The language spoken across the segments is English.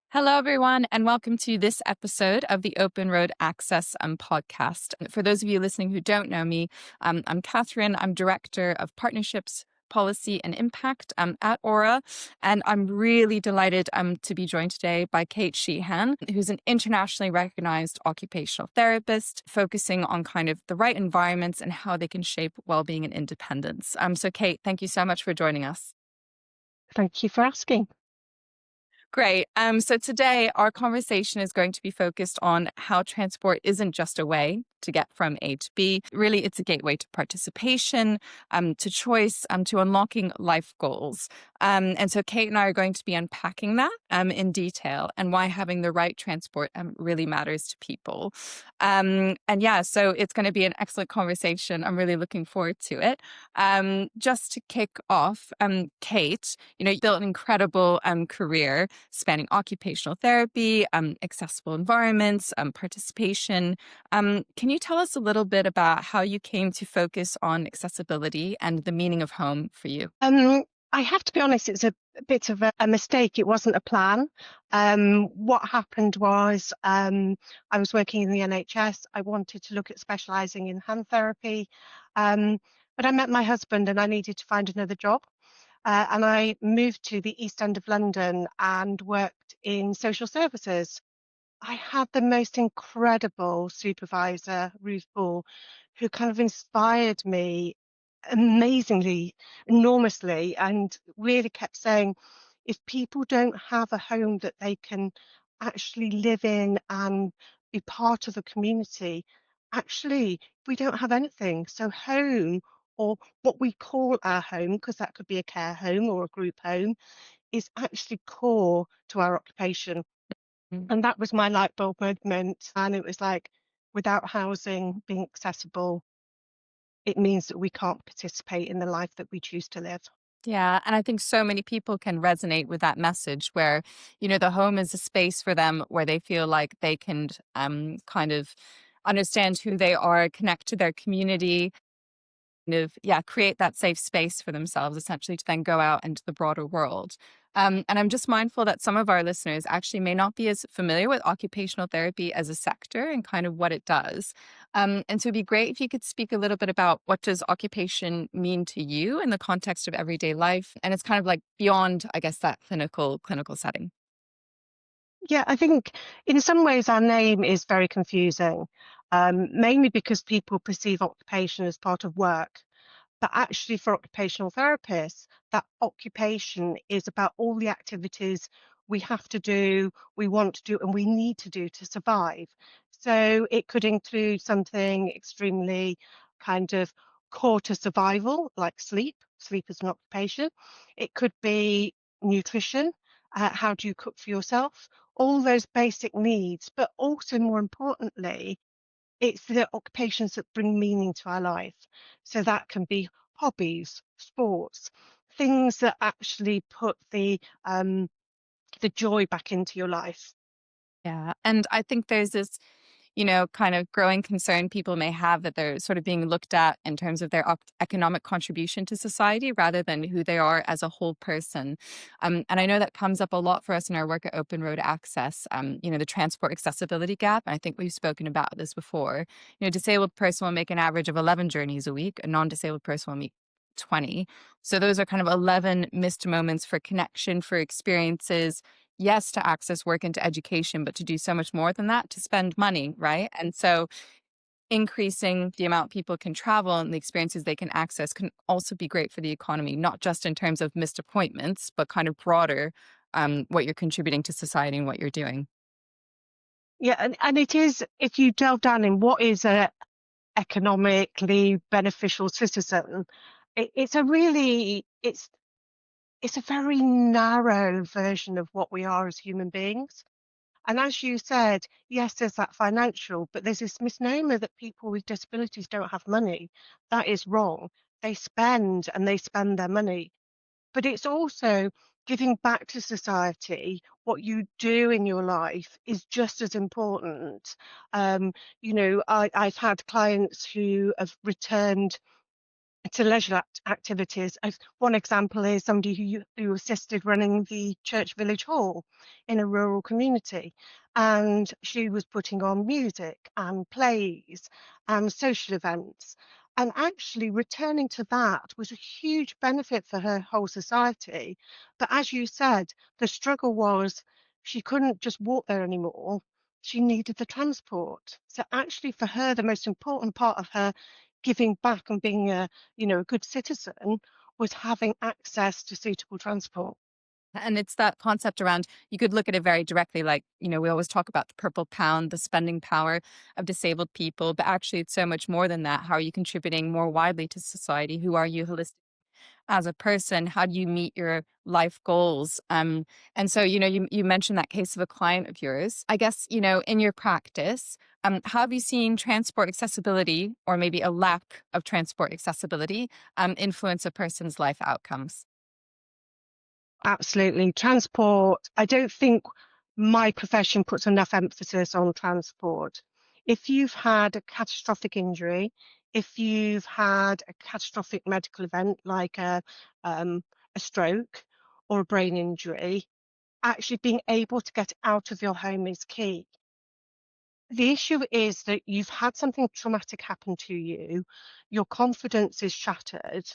Hello, everyone, and welcome to this episode of the Open Road Access podcast. For those of you listening who don't know me, I'm Catherine. I'm Director of Partnerships, Policy and Impact at Aura, and I'm really delighted to be joined today by Kate Sheehan, who's an internationally recognized occupational therapist focusing on kind of the right environments and how they can shape well-being and independence. So Kate, thank you so much for joining us. Thank you for asking. Great. So today our conversation is going to be focused on how transport isn't just a way to get from A to B. Really, it's a gateway to participation, to choice, to unlocking life goals. And so Kate and I are going to be unpacking that in detail and why having the right transport really matters to people. And yeah, so it's going to be an excellent conversation. I'm really looking forward to it. Just to kick off, Kate, you built an incredible career spanning occupational therapy, accessible environments, participation. Can you tell us a little bit about how you came to focus on accessibility and the meaning of home for you? I have to be honest, it's a bit of a mistake. It wasn't a plan. What happened was I was working in the NHS. I wanted to look at specialising in hand therapy, but I met my husband and I needed to find another job. And I moved to the East End of London and worked in social services. I had the most incredible supervisor, Ruth Ball, who kind of inspired me amazingly, enormously, and really kept saying, if people don't have a home that they can actually live in and be part of the community, actually, we don't have anything. So home, or what we call our home, because that could be a care home or a group home, is actually core to our occupation. And that was my light bulb moment. And it was like, without housing being accessible, it means that we can't participate in the life that we choose to live. Yeah. And I think so many people can resonate with that message where, the home is a space for them where they feel like they can kind of understand who they are, connect to their community, create that safe space for themselves, essentially, to then go out into the broader world. And I'm just mindful that some of our listeners actually may not be as familiar with occupational therapy as a sector and kind of what it does. And so it'd be great if you could speak a little bit about what does occupation mean to you in the context of everyday life. And it's kind of like beyond, I guess, that clinical setting. Yeah, I think in some ways our name is very confusing, mainly because people perceive occupation as part of work. But actually, for occupational therapists, that occupation is about all the activities we have to do, we want to do, and we need to do to survive. So it could include something extremely kind of core to survival, like sleep. Sleep is an occupation. It could be nutrition. How do you cook for yourself? All those basic needs, but also more importantly, it's the occupations that bring meaning to our life. So that can be hobbies, sports, things that actually put the joy back into your life. Yeah. And I think there's this kind of growing concern people may have that they're sort of being looked at in terms of their economic contribution to society rather than who they are as a whole person. And I know that comes up a lot for us in our work at Open Road Access, the transport accessibility gap. I think we've spoken about this before. A disabled person will make an average of 11 journeys a week. A non-disabled person will make 20. So those are kind of 11 missed moments for connection, for experiences, yes, to access work and to education, but to do so much more than that, to spend money, right? And so increasing the amount people can travel and the experiences they can access can also be great for the economy, not just in terms of missed appointments, but kind of broader what you're contributing to society and what you're doing. Yeah, and it is, if you delve down in what is a economically beneficial citizen, it's a really, it's a very narrow version of what we are as human beings. And as you said, yes, there's that financial, but there's this misnomer that people with disabilities don't have money. That is wrong. They spend and they spend their money. But it's also giving back to society. What you do in your life is just as important. I've had clients who have returned to leisure activities. One example is somebody who assisted running the church village hall in a rural community. And she was putting on music and plays and social events. And actually returning to that was a huge benefit for her whole society. But as you said, the struggle was she couldn't just walk there anymore. She needed the transport. So actually for her, the most important part of her giving back and being a good citizen was having access to suitable transport. And it's that concept around, you could look at it very directly, like, we always talk about the purple pound, the spending power of disabled people, but actually it's so much more than that. How are you contributing more widely to society? Who are you holistic as a person? How do you meet your life goals? And so, you mentioned that case of a client of yours. I guess, in your practice, how have you seen transport accessibility, or maybe a lack of transport accessibility, influence a person's life outcomes? Absolutely. Transport, I don't think my profession puts enough emphasis on transport. If you've had a catastrophic injury, if you've had a catastrophic medical event like a stroke or a brain injury, actually being able to get out of your home is key. The issue is that you've had something traumatic happen to you, your confidence is shattered,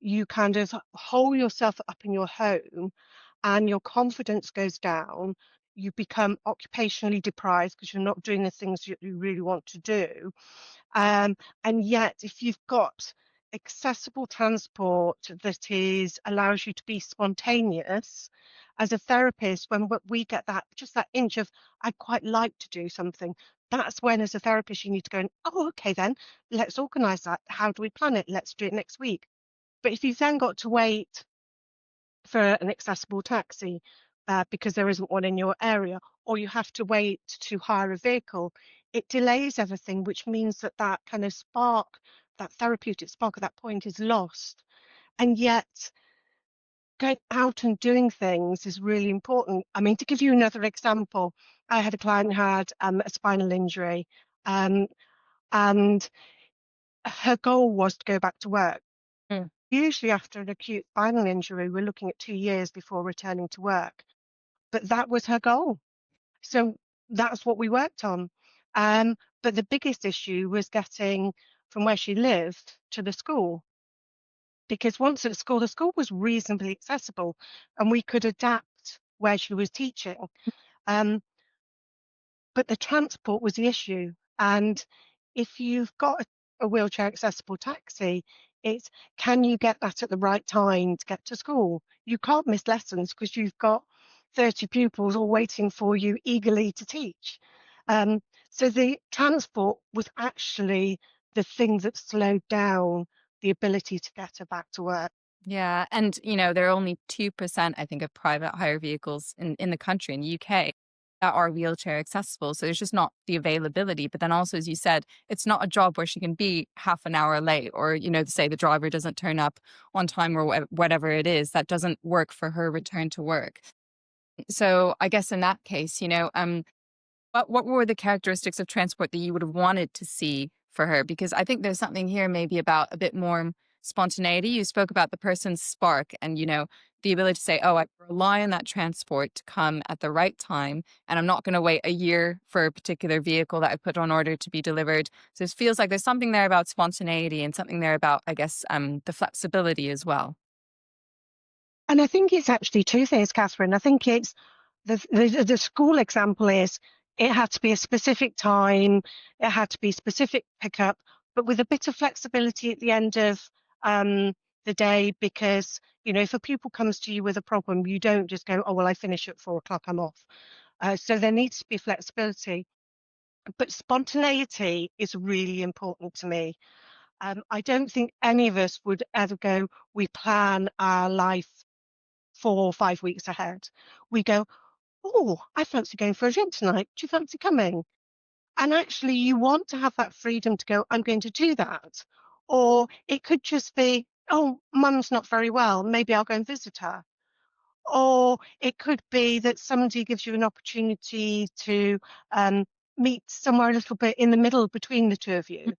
you kind of hole yourself up in your home, and your confidence goes down. You become occupationally deprived because you're not doing the things you really want to do. And yet, if you've got accessible transport that is allows you to be spontaneous, as a therapist, when we get that just that inch of I'd quite like to do something, that's when, as a therapist, you need to go, oh, okay, then let's organise that. How do we plan it? Let's do it next week. But if you've then got to wait for an accessible taxi because there isn't one in your area, or you have to wait to hire a vehicle, it delays everything, which means that that kind of spark, that therapeutic spark at that point is lost. And yet, going out and doing things is really important. I mean, to give you another example, I had a client who had a spinal injury, um, and her goal was to go back to work. Mm. Usually, after an acute spinal injury, we're looking at 2 years before returning to work. But that was her goal. So that's what we worked on. But the biggest issue was getting from where she lived to the school, because once at school, the school was reasonably accessible and we could adapt where she was teaching. Um, but the transport was the issue. And if you've got a wheelchair accessible taxi, it's can you get that at the right time to get to school? You can't miss lessons because you've got 30 pupils all waiting for you eagerly to teach. Um, so the transport was actually the thing that slowed down the ability to get her back to work. Yeah, and, there are only 2%, I think, of private hire vehicles in the country, in the UK, that are wheelchair accessible, so there's just not the availability, but then also, as you said, it's not a job where she can be half an hour late, or, say the driver doesn't turn up on time, or whatever it is, that doesn't work for her return to work. So, I guess in that case, what were the characteristics of transport that you would have wanted to see for her? Because I think there's something here maybe about a bit more spontaneity. You spoke about the person's spark and, the ability to say, oh, I rely on that transport to come at the right time. And I'm not going to wait a year for a particular vehicle that I put on order to be delivered. So it feels like there's something there about spontaneity and something there about, I guess, the flexibility as well. And I think it's actually two things, Catherine. I think it's the school example is it had to be a specific time, it had to be specific pickup, but with a bit of flexibility at the end of um, the day, because if a pupil comes to you with a problem, you don't just go, oh well, I finish at 4 o'clock, I'm off. So there needs to be flexibility, but spontaneity is really important to me. I don't think any of us would ever go, we plan our life 4 or 5 weeks ahead. We go, oh, I fancy going for a drink tonight. Do you fancy coming? And actually, you want to have that freedom to go, I'm going to do that. Or it could just be, oh, mum's not very well. Maybe I'll go and visit her. Or it could be that somebody gives you an opportunity to um, meet somewhere a little bit in the middle between the two of you.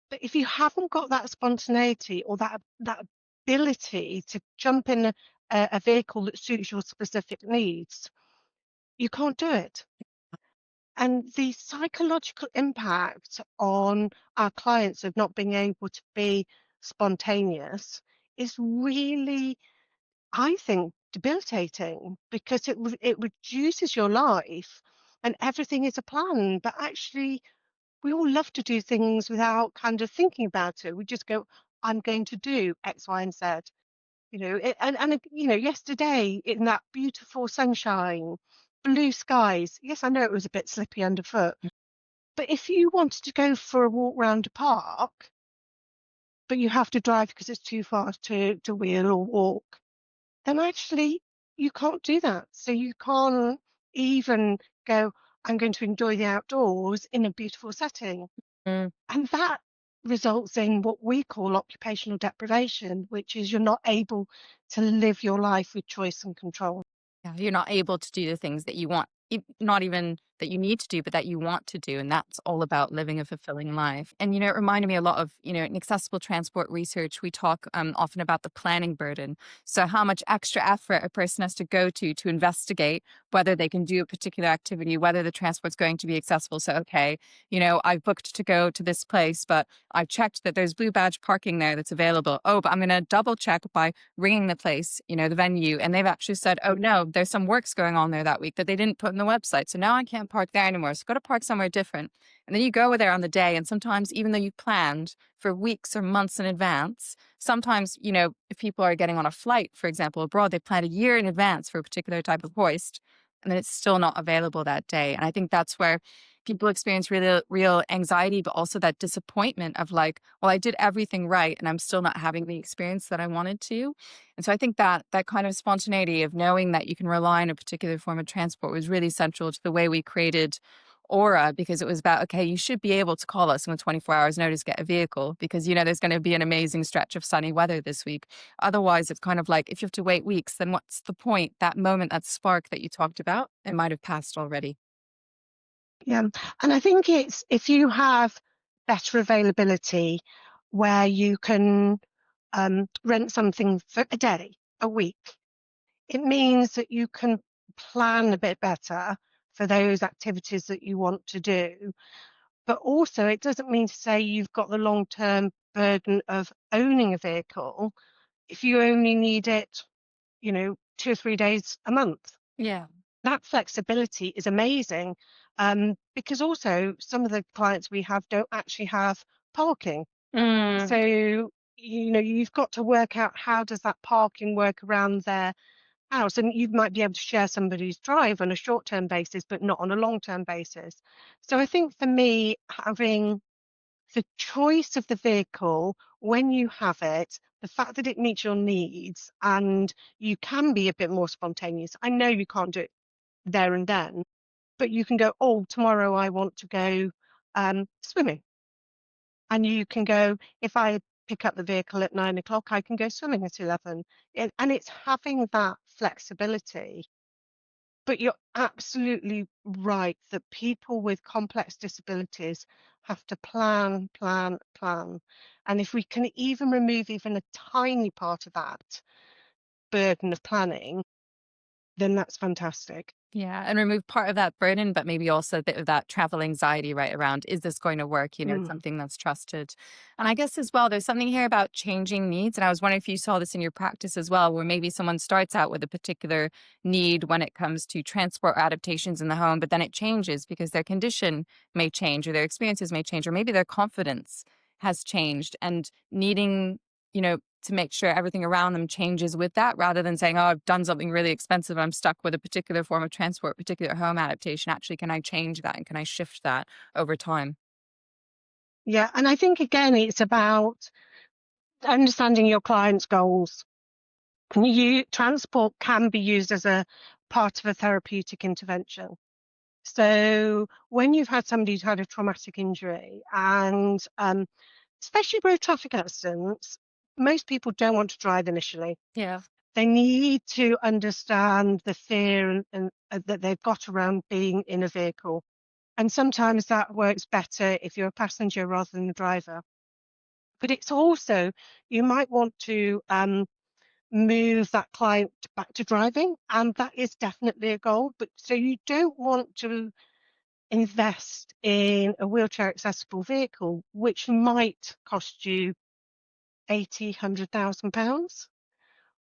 But if you haven't got that spontaneity or that ability to jump in a vehicle that suits your specific needs, you can't do it. And the psychological impact on our clients of not being able to be spontaneous is really, I think, debilitating, because it reduces your life and everything is a plan. But actually, we all love to do things without kind of thinking about it. We just go, I'm going to do X, Y, and Z. Yesterday in that beautiful sunshine, blue skies. Yes, I know it was a bit slippy underfoot, but if you wanted to go for a walk round a park, but you have to drive because it's too far to wheel or walk, then actually you can't do that. So you can't even go, I'm going to enjoy the outdoors in a beautiful setting. Mm. And that results in what we call occupational deprivation, which is you're not able to live your life with choice and control. Yeah, you're not able to do the things that you want, not even that you need to do, but that you want to do. And that's all about living a fulfilling life. And, it reminded me a lot of, in accessible transport research, we talk often about the planning burden. So, how much extra effort a person has to go to investigate whether they can do a particular activity, whether the transport's going to be accessible. So, okay, I've booked to go to this place, but I've checked that there's blue badge parking there that's available. Oh, but I'm going to double check by ringing the place, the venue, and they've actually said, oh no, there's some works going on there that week that they didn't put on the website. So now I can't park there anymore. So go to park somewhere different. And then you go there on the day. And sometimes, even though you planned for weeks or months in advance, sometimes, if people are getting on a flight, for example, abroad, they planned a year in advance for a particular type of hoist, and then it's still not available that day. And I think that's where people experience real anxiety, but also that disappointment of like, well, I did everything right and I'm still not having the experience that I wanted to. And so I think that kind of spontaneity of knowing that you can rely on a particular form of transport was really central to the way we created Aura, because it was about, okay, you should be able to call us with 24 hours notice, get a vehicle, because there's going to be an amazing stretch of sunny weather this week. Otherwise, it's kind of like, if you have to wait weeks, then what's the point? That moment, that spark that you talked about, it might have passed already. Yeah. And I think it's if you have better availability where you can rent something for a day, a week, it means that you can plan a bit better for those activities that you want to do. But also, it doesn't mean to say you've got the long term burden of owning a vehicle if you only need it, 2 or 3 days a month. Yeah. That flexibility is amazing, because also some of the clients we have don't actually have parking. Mm. So, you've got to work out how does that parking work around their house. And you might be able to share somebody's drive on a short-term basis, but not on a long-term basis. So I think for me, having the choice of the vehicle when you have it, the fact that it meets your needs and you can be a bit more spontaneous. I know you can't do it there and then, but you can go, oh, tomorrow I want to go swimming. And you can go, if I pick up the vehicle at 9 o'clock, I can go swimming at 11. And it's having that flexibility. But you're absolutely right that people with complex disabilities have to plan, plan, plan. And if we can even remove even a tiny part of that burden of planning, then that's fantastic. Yeah, and remove part of that burden, but maybe also a bit of that travel anxiety right around, is this going to work? Mm. Something that's trusted. And I guess as well, there's something here about changing needs. And I was wondering if you saw this in your practice as well, where maybe someone starts out with a particular need when it comes to transport adaptations in the home, but then it changes because their condition may change or their experiences may change, or maybe their confidence has changed and needing, to make sure everything around them changes with that, rather than saying, oh, I've done something really expensive. I'm stuck with a particular form of transport, particular home adaptation. Actually, can I change that and can I shift that over time? Yeah. And I think, again, it's about understanding your client's goals. Transport can be used as a part of a therapeutic intervention. So when you've had somebody who's had a traumatic injury, and especially road traffic accidents, most people don't want to drive initially. Yeah. They need to understand the fear and that they've got around being in a vehicle. And sometimes that works better if you're a passenger rather than the driver. But it's also, you might want to move that client back to driving, and that is definitely a goal. But so you don't want to invest in a wheelchair accessible vehicle, which might cost you 80, £100,000.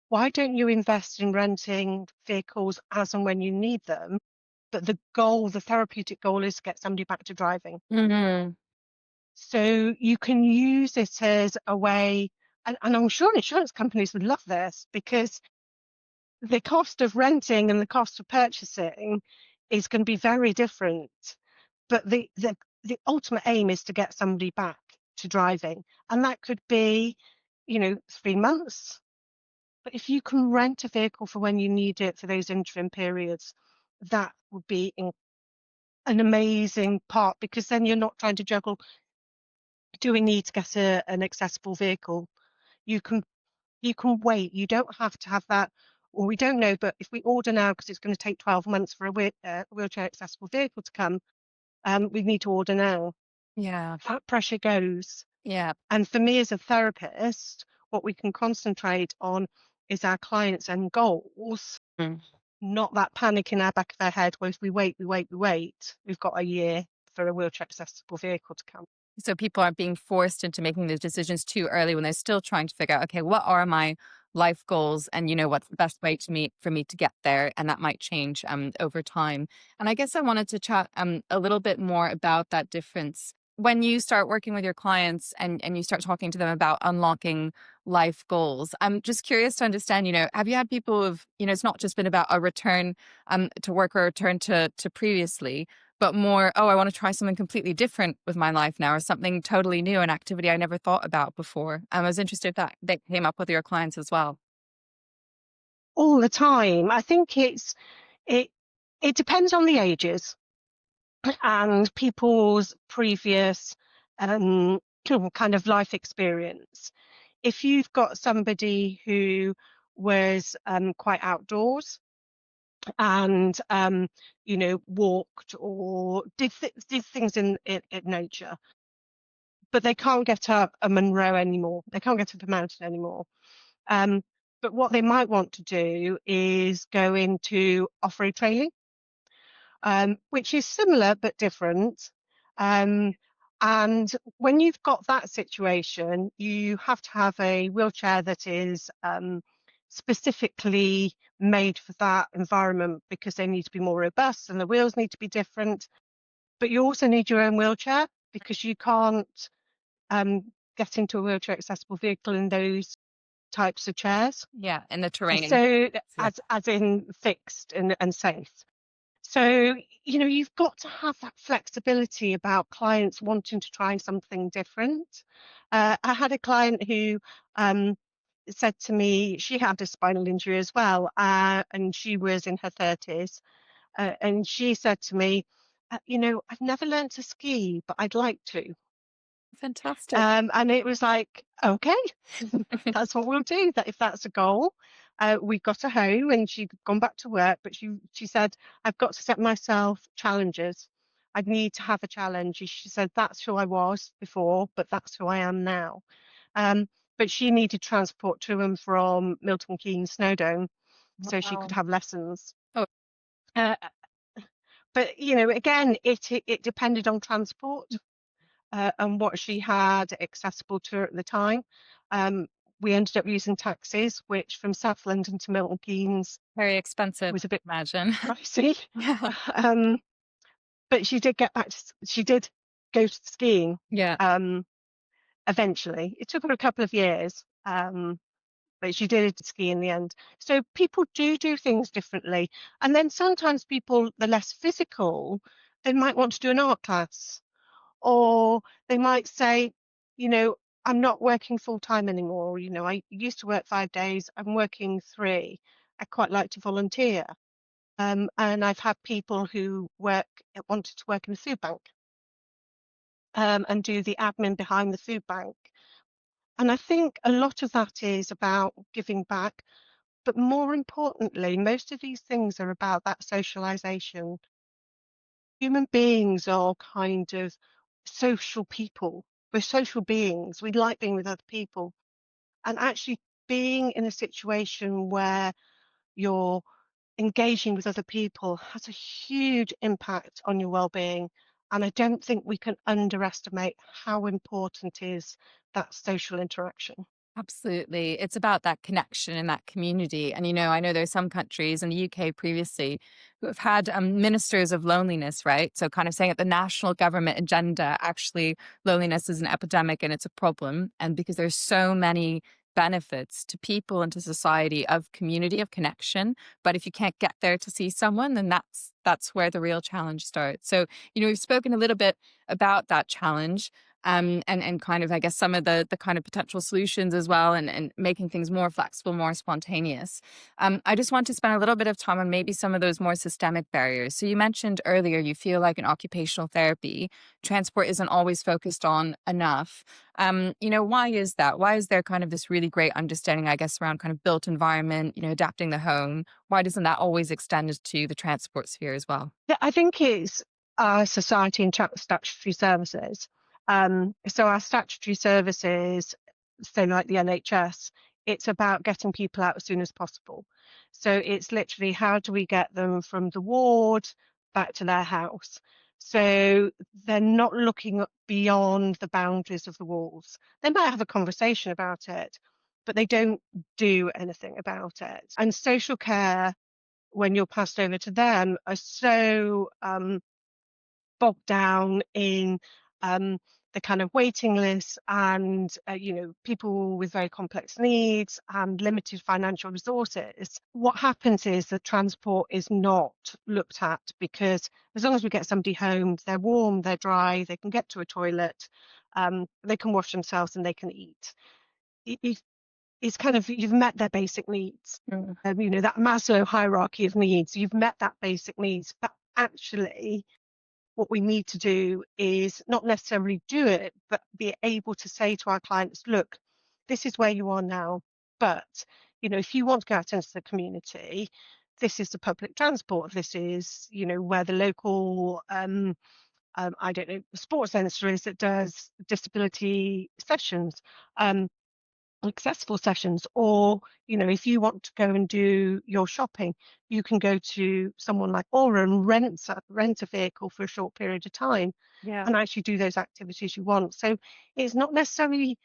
Why don't you invest in renting vehicles as and when you need them? But the goal, the therapeutic goal, is to get somebody back to driving. Hmm. So you can use it as a way, and I'm sure insurance companies would love this, because the cost of renting and the cost of purchasing is going to be very different. But the ultimate aim is to get somebody back to driving. And that could be, 3 months. But if you can rent a vehicle for when you need it for those interim periods, that would be an amazing part, because then you're not trying to juggle, do we need to get an accessible vehicle? You can wait. You don't have to have that, or we don't know, but if we order now, because it's going to take 12 months for a wheelchair accessible vehicle to come, we need to order now. Yeah. That pressure goes. Yeah. And for me as a therapist, what we can concentrate on is our clients' and goals, Mm. not that panic in our back of our head where if we wait, we've got a year for a wheelchair accessible vehicle to come. So people aren't being forced into making those decisions too early when they're still trying to figure out, okay, what are my life goals, and what's the best way to me for me to get there, and that might change over time. And I guess I wanted to chat a little bit more about that difference when you start working with your clients, and you start talking to them about unlocking life goals. I'm just curious to understand, have you had people who've, it's not just been about a return to work or a return to previously, but more, oh, I want to try something completely different with my life now, or something totally new, an activity I never thought about before. I was interested if that came up with your clients as well. All the time. I think it it depends on the ages and people's previous um, kind of life experience. If you've got somebody who was quite outdoors and walked or did things in nature, but they can't get up a Monroe anymore, they can't get up a mountain anymore. Um, but what they might want to do is go into off-road training, which is similar but different. Um, and when you've got that situation, you have to have a wheelchair that is specifically made for that environment, because they need to be more robust and the wheels need to be different. But you also need your own wheelchair, because you can't um, get into a wheelchair accessible vehicle in those types of chairs. Yeah, and the terrain. So Yeah. as in fixed and safe. So, you've got to have that flexibility about clients wanting to try something different. I had a client who said to me, she had a spinal injury as well, and she was in her 30s. And she said to me, I've never learned to ski, but I'd like to. Fantastic. And it was like, okay, that's what we'll do. That if that's a goal, we got her home and she'd gone back to work. But she said, I've got to set myself challenges. I need to have a challenge. She said, that's who I was before, but that's who I am now. Um, but she needed transport to and from Milton Keynes Snowdome so she could Wow. have lessons. Oh, Uh, but again, it depended on transport. And what she had accessible to her at the time. Um, we ended up using taxis, which from South London to Milton Keynes very expensive, was a bit imagine. pricey. Yeah. Um, but she did she did go skiing Yeah. um, eventually. It took her a couple of years, but she did ski in the end. So people do things differently. And then sometimes people, the less physical, they might want to do an art class, or they might say, you know, I'm not working full time anymore. I used to work 5 days, I'm working three. I quite like to volunteer. And I've had people who wanted to work in a food bank and do the admin behind the food bank. And I think a lot of that is about giving back. But more importantly, most of these things are about that socialization. Human beings are kind of social people. we're social beings. We like being with other people. And actually being in a situation where you're engaging with other people has a huge impact on your well-being. And I don't think we can underestimate how important is that social interaction. Absolutely. It's about that connection and that community. And, I know there's some countries in the UK previously who have had ministers of loneliness, right? So, kind of saying at the national government agenda, actually, loneliness is an epidemic and it's a problem. And because there's so many benefits to people and to society of community, of connection. But if you can't get there to see someone, then that's where the real challenge starts. So, we've spoken a little bit about that challenge and kind of, I guess, some of the kind of potential solutions as well, and making things more flexible, more spontaneous. I just want to spend a little bit of time on maybe some of those more systemic barriers. So you mentioned earlier you feel like in occupational therapy, transport isn't always focused on enough. Why is that? Why is there kind of this really great understanding, I guess, around kind of built environment, adapting the home? Why doesn't that always extend to the transport sphere as well? Yeah, I think it's our society and statutory services. So our statutory services, say like the NHS, it's about getting people out as soon as possible. So it's literally how do we get them from the ward back to their house? So they're not looking beyond the boundaries of the walls. They might have a conversation about it, but they don't do anything about it. And social care, when you're passed over to them, are so bogged down in um, the kind of waiting lists and people with very complex needs and limited financial resources. What happens is that transport is not looked at, because as long as we get somebody home, they're warm, they're dry, they can get to a toilet, they can wash themselves and they can eat. It's kind of, you've met their basic needs. Mm. That Maslow hierarchy of needs, you've met that basic needs. But actually, what we need to do is not necessarily do it, but be able to say to our clients, look, this is where you are now. But, if you want to go out into the community, this is the public transport. This is, where the local, I don't know, sports centre is that does disability sessions. Accessible sessions, or if you want to go and do your shopping, you can go to someone like Aura and rent a vehicle for a short period of time Yeah. and actually do those activities you want. So it's not necessarily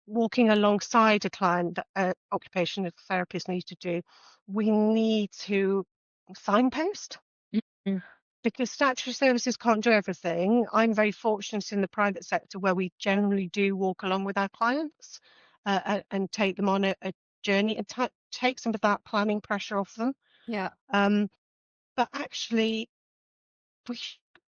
walking alongside a client that occupational therapists need to do. We need to signpost, Mm. because statutory services can't do everything. I'm very fortunate in the private sector where we generally do walk along with our clients and take them on a journey and take some of that planning pressure off them. Yeah. Um, but actually, we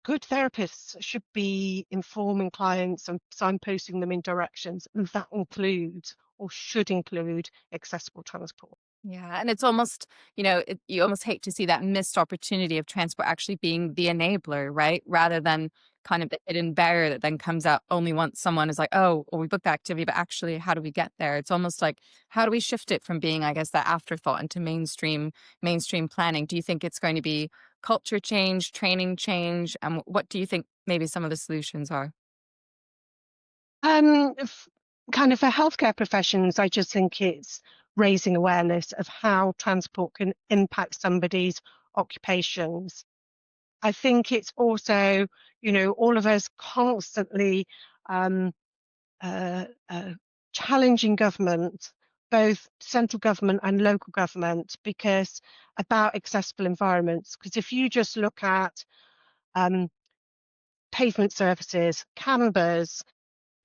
good therapists should be informing clients and signposting them in directions, and that includes or should include accessible transport. Yeah, and it's almost, you almost hate to see that missed opportunity of transport actually being the enabler, right? Rather than kind of the hidden barrier that then comes out only once someone is like, oh, well, we booked the activity, but actually, how do we get there? It's almost like, how do we shift it from being, I guess, that afterthought into mainstream planning? Do you think it's going to be culture change, training change? And what do you think maybe some of the solutions are? F Kind of for healthcare professions, I just think it's raising awareness of how transport can impact somebody's occupations. I think it's also, all of us constantly um, uh, uh, challenging government, both central government and local government, because about accessible environments. Because if you just look at um, pavement surfaces, canvas,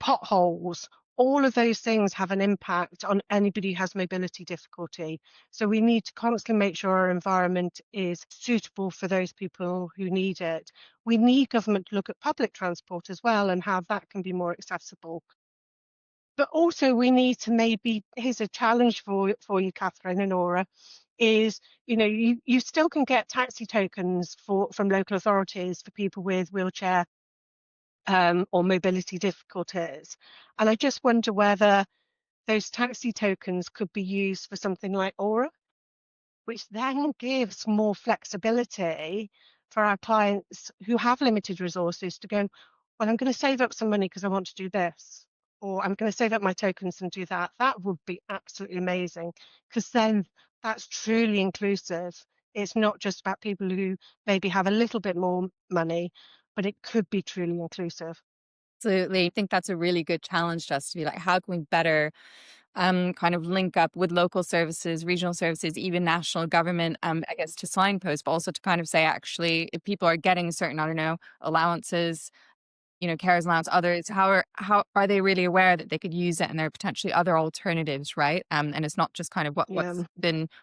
potholes, all of those things have an impact on anybody who has mobility difficulty. So we need to constantly make sure our environment is suitable for those people who need it. We need government to look at public transport as well and how that can be more accessible. But also we need to, maybe, here's a challenge for you, Catherine and Nora, is you still can get taxi tokens from local authorities for people with wheelchair or mobility difficulties. And I just wonder whether those taxi tokens could be used for something like Aura, which then gives more flexibility for our clients who have limited resources to go, well, I'm going to save up some money because I want to do this, or I'm going to save up my tokens and do that. That would be absolutely amazing because then that's truly inclusive. It's not just about people who maybe have a little bit more money, but it could be truly inclusive. Absolutely. I think that's a really good challenge to us to be like, how can we better kind of link up with local services, regional services, even national government, I guess to signpost, but also to kind of say, actually, if people are getting certain, I don't know, allowances, carers allowance, others, how are they really aware that they could use it and there are potentially other alternatives, right? And it's not just kind of Yeah.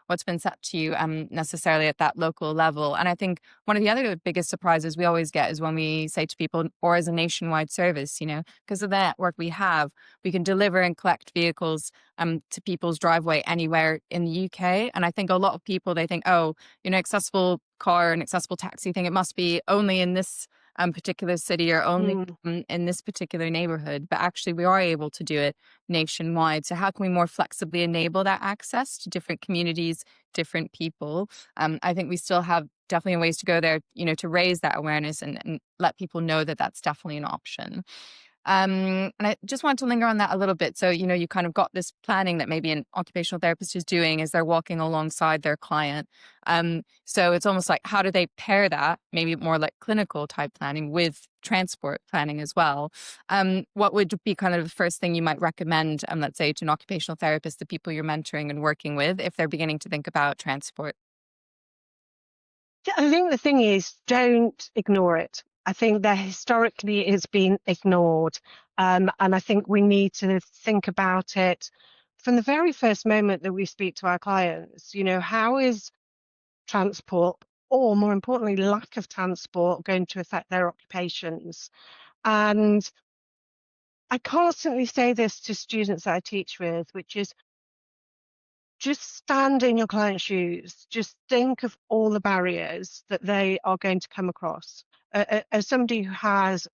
what's been set to you necessarily at that local level. And I think one of the other biggest surprises we always get is when we say to people, or as a nationwide service, because of the network we have, we can deliver and collect vehicles to people's driveway anywhere in the UK. And I think a lot of people they think, oh, accessible car and accessible taxi thing, it must be only in this particular city or only Mm. in this particular neighborhood, but actually we are able to do it nationwide. So how can we more flexibly enable that access to different communities, different people? I think we still have definitely ways to go there, to raise that awareness and let people know that that's definitely an option. And I just want to linger on that a little bit. So, you kind of got this planning that maybe an occupational therapist is doing as they're walking alongside their client. So it's almost like, how do they pair that, maybe more like clinical type planning with transport planning as well? What would be kind of the first thing you might recommend, let's say, to an occupational therapist, the people you're mentoring and working with, if they're beginning to think about transport? I think the thing is, don't ignore it. I think that historically it's been ignored. And I think we need to think about it from the very first moment that we speak to our clients. How is transport, or more importantly, lack of transport, going to affect their occupations? And I constantly say this to students that I teach with, which is just stand in your client's shoes. Just think of all the barriers that they are going to come across. As somebody who has,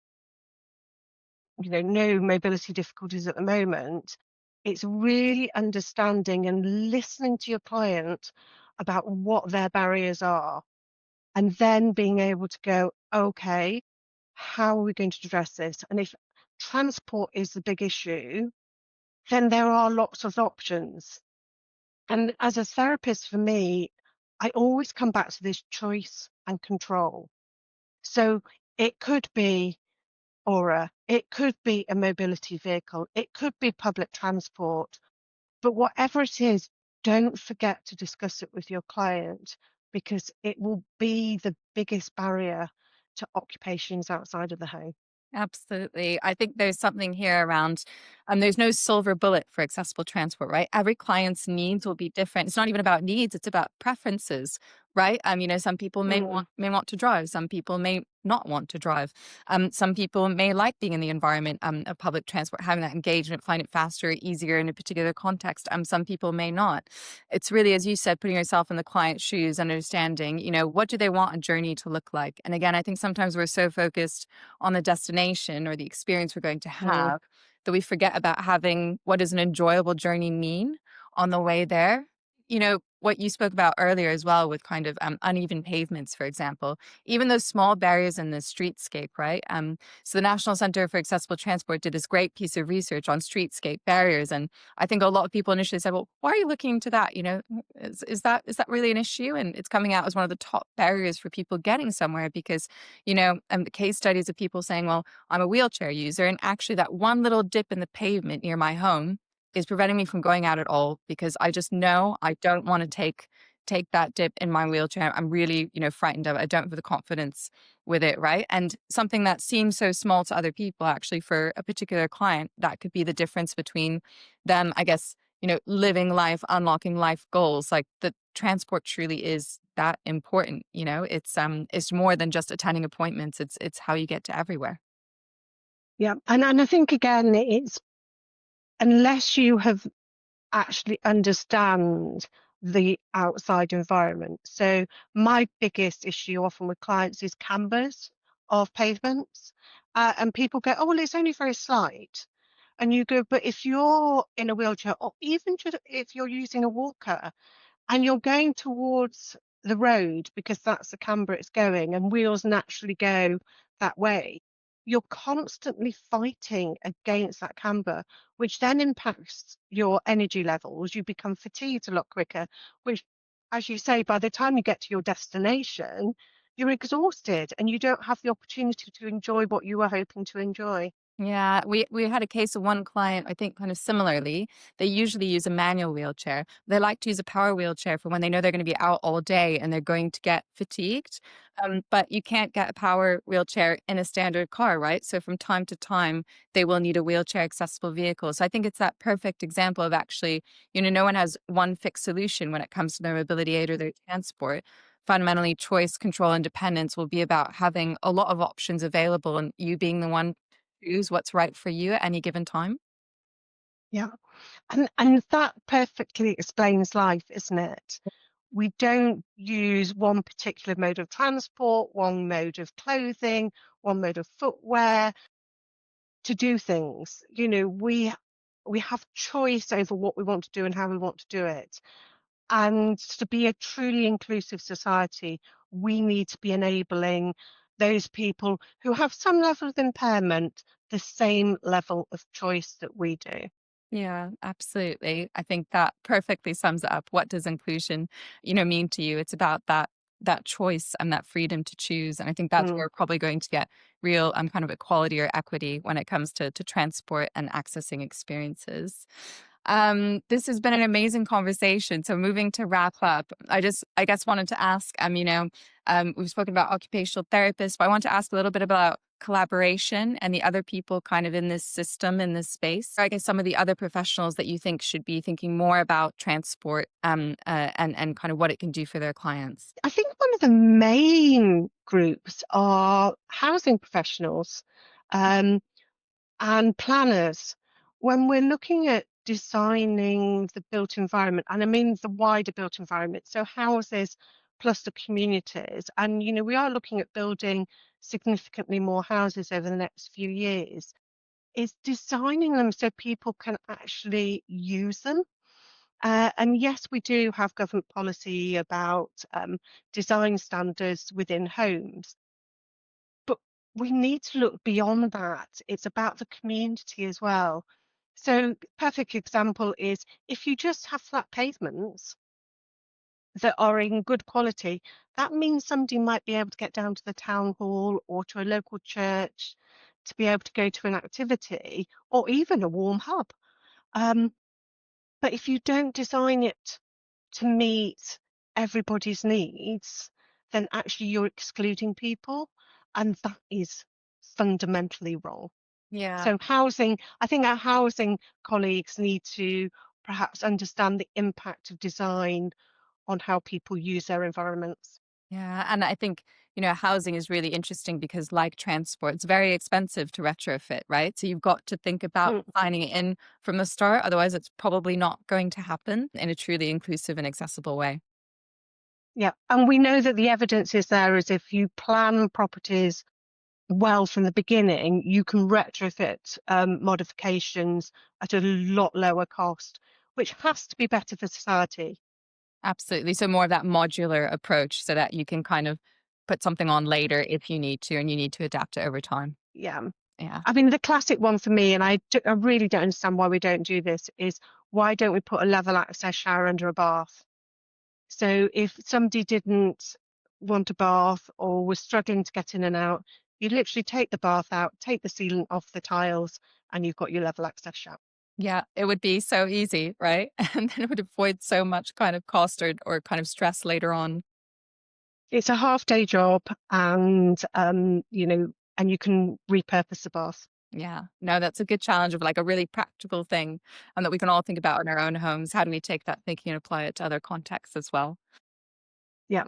no mobility difficulties at the moment, it's really understanding and listening to your client about what their barriers are, and then being able to go, okay, how are we going to address this? And if transport is the big issue, then there are lots of options. And as a therapist, for me, I always come back to this choice and control. So it could be Aura, it could be a mobility vehicle, it could be public transport, but whatever it is, don't forget to discuss it with your client because it will be the biggest barrier to occupations outside of the home. Absolutely. I think there's something here around there's no silver bullet for accessible transport, right? Every client's needs will be different. It's not even about needs, it's about preferences, right? Some people may Mm. want to drive, some people may not want to drive. Some people may like being in the environment of public transport, having that engagement, find it faster, easier in a particular context. Some people may not. It's really, as you said, putting yourself in the client's shoes, understanding, what do they want a journey to look like? And again, I think sometimes we're so focused on the destination or the experience we're going to Mm. have that we forget about having what does an enjoyable journey mean on the way there. What you spoke about earlier as well with kind of uneven pavements, for example, even those small barriers in the streetscape, right? So the National Center for Accessible Transport did this great piece of research on streetscape barriers. And I think a lot of people initially said, well, why are you looking into that? Is that really an issue? And it's coming out as one of the top barriers for people getting somewhere because the case studies of people saying, well, I'm a wheelchair user, and actually that one little dip in the pavement near my home is preventing me from going out at all because I just know I don't want to take that dip in my wheelchair. I'm really, frightened of it. I don't have the confidence with it, right? And something that seems so small to other people, actually, for a particular client, that could be the difference between them, I guess, living life, unlocking life goals. Like the transport truly is that important. It's more than just attending appointments. It's how you get to everywhere. Yeah. And I think again, it's unless you have actually understand the outside environment. So my biggest issue often with clients is cambers of pavements. And people go, oh, well, it's only very slight. And you go, but if you're in a wheelchair or even just if you're using a walker and you're going towards the road because that's the camber it's going and wheels naturally go that way, you're constantly fighting against that camber, which then impacts your energy levels. You become fatigued a lot quicker, which, as you say, by the time you get to your destination, you're exhausted and you don't have the opportunity to enjoy what you were hoping to enjoy. Yeah, we had a case of one client, I think kind of similarly. They usually use a manual wheelchair. They like to use a power wheelchair for when they know they're going to be out all day and they're going to get fatigued. But you can't get a power wheelchair in a standard car, right? So from time to time, they will need a wheelchair accessible vehicle. So I think it's that perfect example of actually, no one has one fixed solution when it comes to their mobility aid or their transport. Fundamentally, choice, control, independence will be about having a lot of options available and you being the one choose what's right for you at any given time. Yeah. And that perfectly explains life, isn't it? We don't use one particular mode of transport, one mode of clothing, one mode of footwear to do things. We have choice over what we want to do and how we want to do it. And to be a truly inclusive society, we need to be enabling those people who have some level of impairment the same level of choice that we do. Yeah, absolutely. I think that perfectly sums it up. What does inclusion, mean to you? It's about that choice and that freedom to choose. And I think that's where Mm. we're probably going to get real kind of equality or equity when it comes to transport and accessing experiences. This has been an amazing conversation. So moving to wrap up, I guess wanted to ask, we've spoken about occupational therapists, but I want to ask a little bit about collaboration and the other people kind of in this system, in this space. I guess some of the other professionals that you think should be thinking more about transport and kind of what it can do for their clients. I think one of the main groups are housing professionals. Um, and planners, when we're looking at designing the built environment, and I mean the wider built environment, so houses plus the communities, and we are looking at building significantly more houses over the next few years, is designing them so people can actually use them. And yes, we do have government policy about design standards within homes, but we need to look beyond that. It's about the community as well. So, perfect example is if you just have flat pavements that are in good quality, that means somebody might be able to get down to the town hall or to a local church to be able to go to an activity or even a warm hub. Um, but if you don't design it to meet everybody's needs, then actually you're excluding people, and that is fundamentally wrong. Yeah. So I think our housing colleagues need to perhaps understand the impact of design on how people use their environments. Yeah. And I think, housing is really interesting because, like transport, it's very expensive to retrofit, right? So you've got to think about Mm, designing it in from the start. Otherwise, it's probably not going to happen in a truly inclusive and accessible way. yeah, and we know that the evidence is there is if you plan properties well from the beginning, you can retrofit modifications at a lot lower cost, which has to be better for society. Absolutely. So more of that modular approach so that you can kind of put something on later if you need to and you need to adapt it over time. Yeah. Yeah. I mean, the classic one for me, and I really don't understand why we don't do this, is why don't we put a level access shower under a bath? So if somebody didn't want a bath or was struggling to get in and out, you literally take the bath out, take the sealant off the tiles, and you've got your level access shower. Yeah, it would be so easy, right? And then it would avoid so much kind of cost or kind of stress later on. It's a half-day job, and and you can repurpose the bath. Yeah. No, that's a good challenge of like a really practical thing and that we can all think about in our own homes. How do we take that thinking and apply it to other contexts as well? Yeah.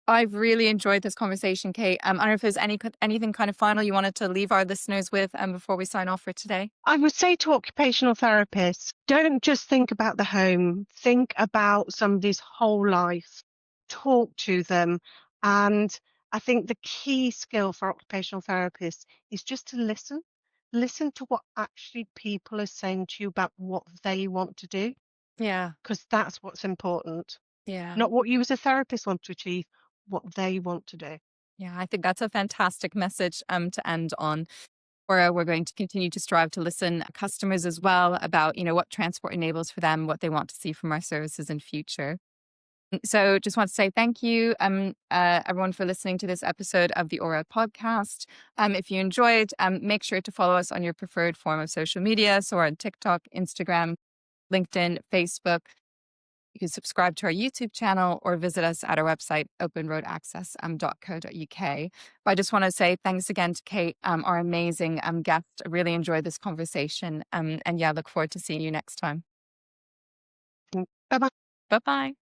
I've really enjoyed this conversation, Kate. I don't know if there's anything kind of final you wanted to leave our listeners with before we sign off for today. I would say to occupational therapists, don't just think about the home, think about somebody's whole life, talk to them. And I think the key skill for occupational therapists is just to listen. Listen to what actually people are saying to you about what they want to do, Yeah. because that's what's important. Yeah. Not what you as a therapist want to achieve, what they want to do. Yeah. I think that's a fantastic message to end on. Or we're going to continue to strive to listen to customers as well about, what transport enables for them, what they want to see from our services in future. So just want to say thank you, everyone, for listening to this episode of the Aura podcast. If you enjoyed, make sure to follow us on your preferred form of social media. So we're on TikTok, Instagram, LinkedIn, Facebook. You can subscribe to our YouTube channel or visit us at our website, openroadaccess.co.uk. But I just want to say thanks again to Kate, our amazing guest. I really enjoyed this conversation. And yeah, look forward to seeing you next time. Bye bye. Bye-bye.